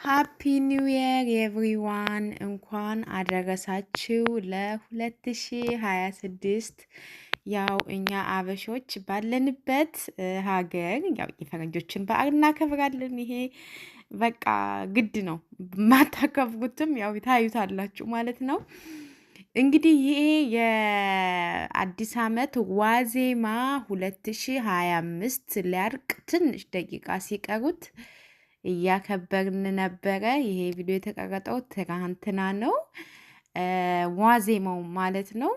ሃፒ ኒው ኢየር ኤቭሪዋን እንኳን አደረሳችሁ ለ2026። ያው እኛ አበሾች ባለንበት ሀገር ያው የፈረንጆችን በዓል እናከብራለን። ይሄ በቃ ግድ ነው። ማታከብሩትም ያው ታዩታላችሁ ማለት ነው። እንግዲህ ይሄ የአዲስ ዓመት ዋዜማ 2025 ሊያርቅ ትንሽ ደቂቃ ሲቀሩት እያከበርን ነበረ። ይሄ ቪዲዮ የተቀረጠው ትናንትና ነው፣ ዋዜማው ማለት ነው።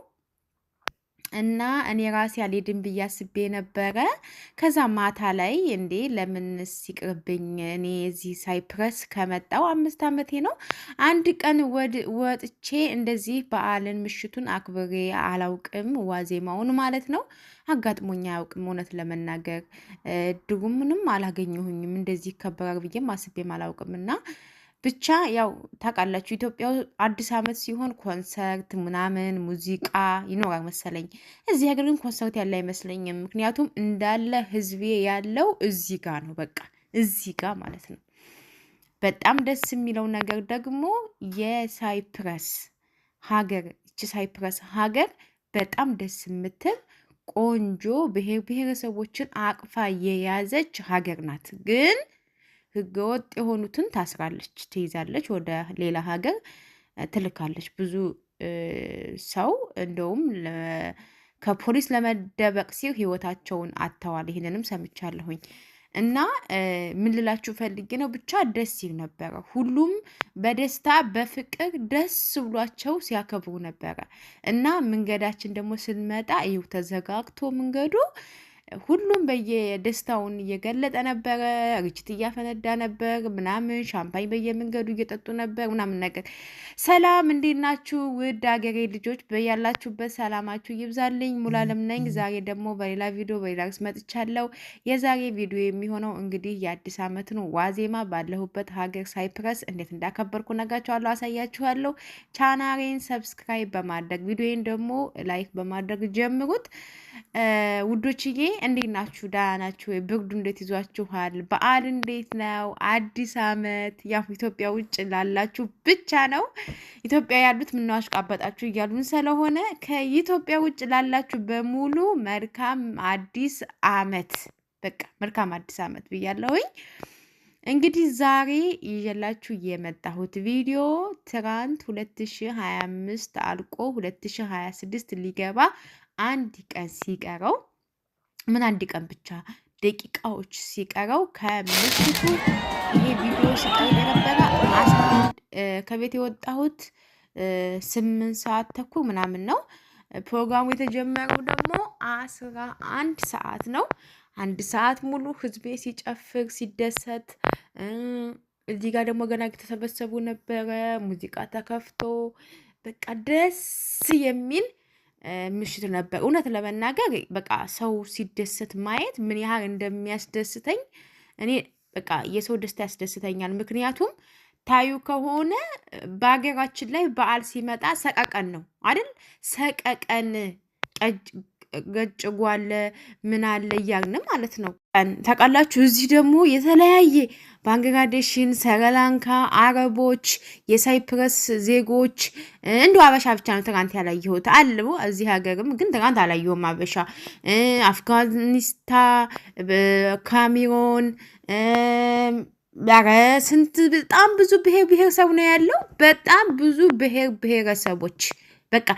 እና እኔ ራሴ አልሄድም ብዬ አስቤ ነበረ። ከዛ ማታ ላይ እንዴ ለምን ሲቅርብኝ እኔ እዚህ ሳይፕረስ ከመጣው 5 ዓመቴ ነው። አንድ ቀን ወጥቼ እንደዚህ በዓልን ምሽቱን አክብሬ አላውቅም፣ ዋዜማውን ማለት ነው። አጋጥሞኝ አያውቅም እውነት ለመናገር ድጉምንም አላገኘሁኝም። እንደዚህ ይከበራል ብዬም አስቤም አላውቅም። እና ብቻ ያው ታውቃላችሁ ኢትዮጵያ አዲስ ዓመት ሲሆን ኮንሰርት ምናምን ሙዚቃ ይኖራል መሰለኝ። እዚህ ሀገር ግን ኮንሰርት ያለ አይመስለኝም። ምክንያቱም እንዳለ ህዝቤ ያለው እዚህ ጋር ነው፣ በቃ እዚህ ጋር ማለት ነው። በጣም ደስ የሚለው ነገር ደግሞ የሳይፕረስ ሀገር፣ እቺ ሳይፕረስ ሀገር በጣም ደስ የምትል ቆንጆ ብሔር ብሔረሰቦችን አቅፋ የያዘች ሀገር ናት። ግን ህገወጥ የሆኑትን ታስራለች፣ ትይዛለች፣ ወደ ሌላ ሀገር ትልካለች። ብዙ ሰው እንደውም ከፖሊስ ለመደበቅ ሲል ህይወታቸውን አጥተዋል። ይህንንም ሰምቻለሁኝ። እና ምን ልላችሁ ፈልጌ ነው፣ ብቻ ደስ ይል ነበረ። ሁሉም በደስታ በፍቅር ደስ ብሏቸው ሲያከብሩ ነበረ። እና መንገዳችን ደግሞ ስንመጣ ይኸው ተዘጋግቶ መንገዱ ሁሉም በየደስታውን እየገለጠ ነበረ። ርችት እያፈነዳ ነበር ምናምን፣ ሻምፓኝ በየመንገዱ እየጠጡ ነበር ምናምን ነገር። ሰላም እንዴት ናችሁ ውድ አገሬ ልጆች? በያላችሁበት ሰላማችሁ ይብዛልኝ። ሙሉዓለም ነኝ። ዛሬ ደግሞ በሌላ ቪዲዮ በሌላ ርዕስ መጥቻለሁ። የዛሬ ቪዲዮ የሚሆነው እንግዲህ የአዲስ ዓመትን ዋዜማ ባለሁበት ሀገር ሳይፕረስ እንዴት እንዳከበርኩ ነግራችኋለሁ፣ አሳያችኋለሁ። ቻናሌን ሰብስክራይብ በማድረግ ቪዲዮን ደግሞ ላይክ በማድረግ ጀምሩት ውዶችዬ። እንዴት ናችሁ? ደህና ናችሁ? ብርዱ እንዴት ይዟችኋል? በዓል እንዴት ነው? አዲስ ዓመት ያው ኢትዮጵያ ውጭ ላላችሁ ብቻ ነው። ኢትዮጵያ ያሉት ምነው አሽቃበጣችሁ እያሉን ስለሆነ ከኢትዮጵያ ውጭ ላላችሁ በሙሉ መልካም አዲስ ዓመት፣ በቃ መልካም አዲስ ዓመት ብያለሁኝ። እንግዲህ ዛሬ ይዤላችሁ የመጣሁት ቪዲዮ ትናንት 2025 አልቆ 2026 ሊገባ አንድ ቀን ሲቀረው፣ ምን አንድ ቀን ብቻ ደቂቃዎች ሲቀረው ከምሽቱ ይሄ ቪዲዮ ሲቀር የነበረ ከቤት የወጣሁት 8 ሰዓት ተኩል ምናምን ነው። ፕሮግራሙ የተጀመረው ደግሞ 11 ሰዓት ነው። 1 ሰዓት ሙሉ ህዝቤ ሲጨፍር ሲደሰት፣ እዚህ ጋር ደግሞ ገና የተሰበሰቡ ነበረ። ሙዚቃ ተከፍቶ በቃ ደስ የሚል ምሽት ነበር። እውነት ለመናገር በቃ ሰው ሲደሰት ማየት ምን ያህል እንደሚያስደስተኝ እኔ በቃ የሰው ደስታ ያስደስተኛል። ምክንያቱም ታዩ ከሆነ በሀገራችን ላይ በዓል ሲመጣ ሰቀቀን ነው አይደል? ሰቀቀን ገጭጓለ ምን አለ እያልን ማለት ነው ታውቃላችሁ። እዚህ ደግሞ የተለያየ ባንግላዴሽን፣ ሰሪላንካ፣ አረቦች፣ የሳይፕረስ ዜጎች እንዲሁ አበሻ ብቻ ነው ትናንት ያላየሁት አሉ። እዚህ ሀገርም ግን ትናንት አላየሁም አበሻ። አፍጋኒስታን፣ ካሜሮን፣ ኧረ ስንት በጣም ብዙ ብሔር ብሔረሰብ ነው ያለው። በጣም ብዙ ብሔር ብሔረሰቦች በቃ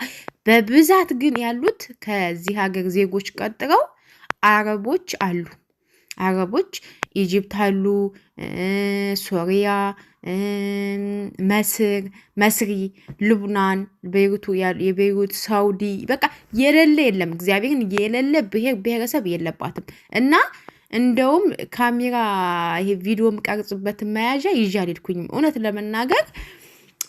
በብዛት ግን ያሉት ከዚህ ሀገር ዜጎች ቀጥረው አረቦች አሉ። አረቦች ኢጅፕት አሉ፣ ሶሪያ፣ መስሪ፣ ልቡናን፣ የቤይሩት፣ ሳውዲ በቃ የሌለ የለም። እግዚአብሔርን የሌለ ብሔር ብሔረሰብ የለባትም። እና እንደውም ካሜራ ይሄ ቪዲዮ የምቀርጽበት መያዣ ይዤ አልሄድኩኝም እውነት ለመናገር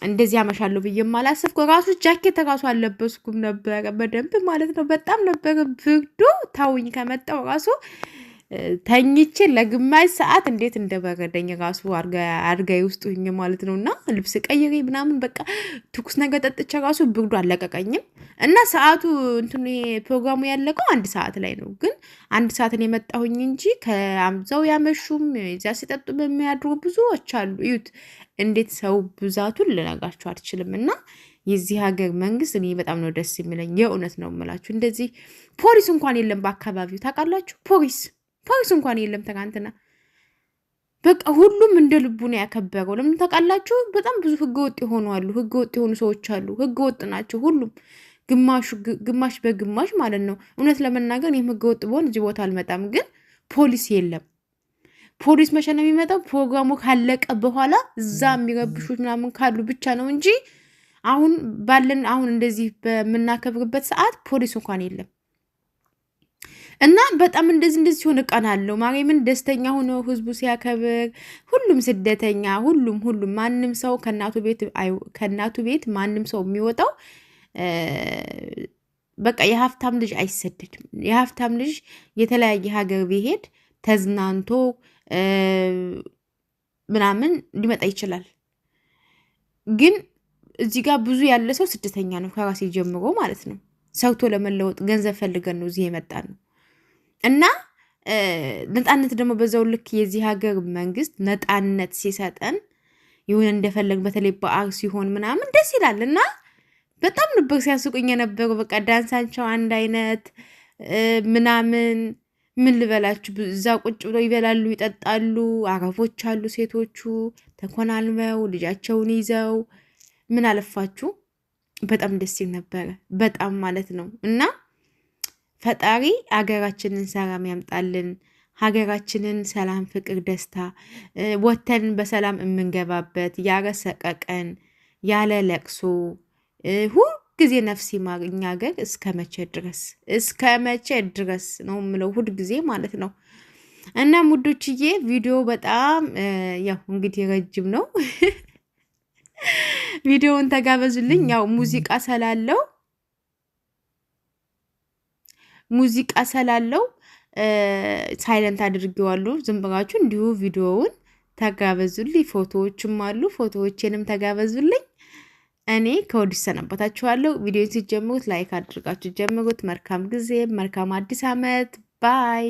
እንደዚህ አመሻለሁ ብዬ ማላሰብኩ። ራሱ ጃኬት ራሱ አልለበስኩም ነበረ በደንብ ማለት ነው። በጣም ነበረ ብርዱ። ታውኝ ከመጣው ራሱ ተኝቼ ለግማሽ ሰዓት እንዴት እንደበረደኝ ራሱ አድርጋይ ውስጥ ሁኜ ማለት ነው። እና ልብስ ቀይሬ ምናምን በቃ ትኩስ ነገር ጠጥቼ ራሱ ብርዱ አለቀቀኝም። እና ሰዓቱ እንትኑ ፕሮግራሙ ያለቀው 1 ሰዓት ላይ ነው። ግን 1 ሰዓትን የመጣሁኝ እንጂ ከአምዛው ያመሹም እዚያ ሲጠጡ በሚያድሩ ብዙዎች አሉ። እዩት እንዴት ሰው ብዛቱን ልነጋችሁ አልችልም። እና የዚህ ሀገር መንግስት እኔ በጣም ነው ደስ የሚለኝ። የእውነት ነው የምላችሁ። እንደዚህ ፖሊስ እንኳን የለም በአካባቢው ታውቃላችሁ። ፖሊስ እንኳን የለም ትናንትና። በቃ ሁሉም እንደ ልቡ ነው ያከበረው። ለምን ታውቃላችሁ? በጣም ብዙ ህገወጥ የሆኑ አሉ። ህገወጥ የሆኑ ሰዎች አሉ። ህገወጥ ናቸው ሁሉም ግማሽ በግማሽ ማለት ነው። እውነት ለመናገር እኔም ህገወጥ በሆን እዚህ ቦታ አልመጣም። ግን ፖሊስ የለም። ፖሊስ መቼ ነው የሚመጣው? ፕሮግራሙ ካለቀ በኋላ እዛ የሚረብሹት ምናምን ካሉ ብቻ ነው እንጂ አሁን እንደዚህ በምናከብርበት ሰዓት ፖሊስ እንኳን የለም። እና በጣም እንደዚህ ሲሆን እቀናለሁ። ማርያምን ደስተኛ ሆኖ ህዝቡ ሲያከብር፣ ሁሉም ስደተኛ ሁሉም ማንም ሰው ከእናቱ ቤት ማንም ሰው የሚወጣው በቃ የሀብታም ልጅ አይሰደድም። የሀብታም ልጅ የተለያየ ሀገር ቢሄድ ተዝናንቶ ምናምን ሊመጣ ይችላል። ግን እዚህ ጋር ብዙ ያለ ሰው ስደተኛ ነው፣ ከራሴ ጀምሮ ማለት ነው። ሰርቶ ለመለወጥ ገንዘብ ፈልገን ነው እዚህ የመጣ ነው። እና ነፃነት ደግሞ በዛው ልክ የዚህ ሀገር መንግስት ነፃነት ሲሰጠን ይሁን እንደፈለግ በተለይ በዓል ሲሆን ምናምን ደስ ይላል። እና በጣም ነበር ሲያስቁኝ የነበረው። በቃ ዳንሳቸው አንድ አይነት ምናምን ምን ልበላችሁ፣ እዛ ቁጭ ብለው ይበላሉ፣ ይጠጣሉ። አረቦች አሉ፣ ሴቶቹ ተኮናልመው ልጃቸውን ይዘው ምን አለፋችሁ፣ በጣም ደስ ይል ነበረ። በጣም ማለት ነው። እና ፈጣሪ ሀገራችንን ሰላም ያምጣልን። ሀገራችንን ሰላም፣ ፍቅር፣ ደስታ ወተን በሰላም የምንገባበት ያለ ሰቀቀን ያለ ለቅሶ ሁል ጊዜ ነፍስ ይማር እኛ ሀገር እስከ መቼ ድረስ ነው የምለው፣ ሁል ጊዜ ማለት ነው። እና ሙዶችዬ ቪዲዮ በጣም ያው እንግዲህ ረጅም ነው። ቪዲዮውን ተጋበዙልኝ። ያው ሙዚቃ ስላለው ሳይለንት አድርጌዋለሁ። ዝም ብላችሁ እንዲሁ ቪዲዮውን ተጋበዙልኝ። ፎቶዎችም አሉ፣ ፎቶዎቼንም ተጋበዙልኝ። እኔ ከወዲህ ሰናበታችኋለሁ። ቪዲዮን ሲጀምሩት ላይክ አድርጋችሁ ጀምሩት። መልካም ጊዜ፣ መልካም አዲስ ዓመት። ባይ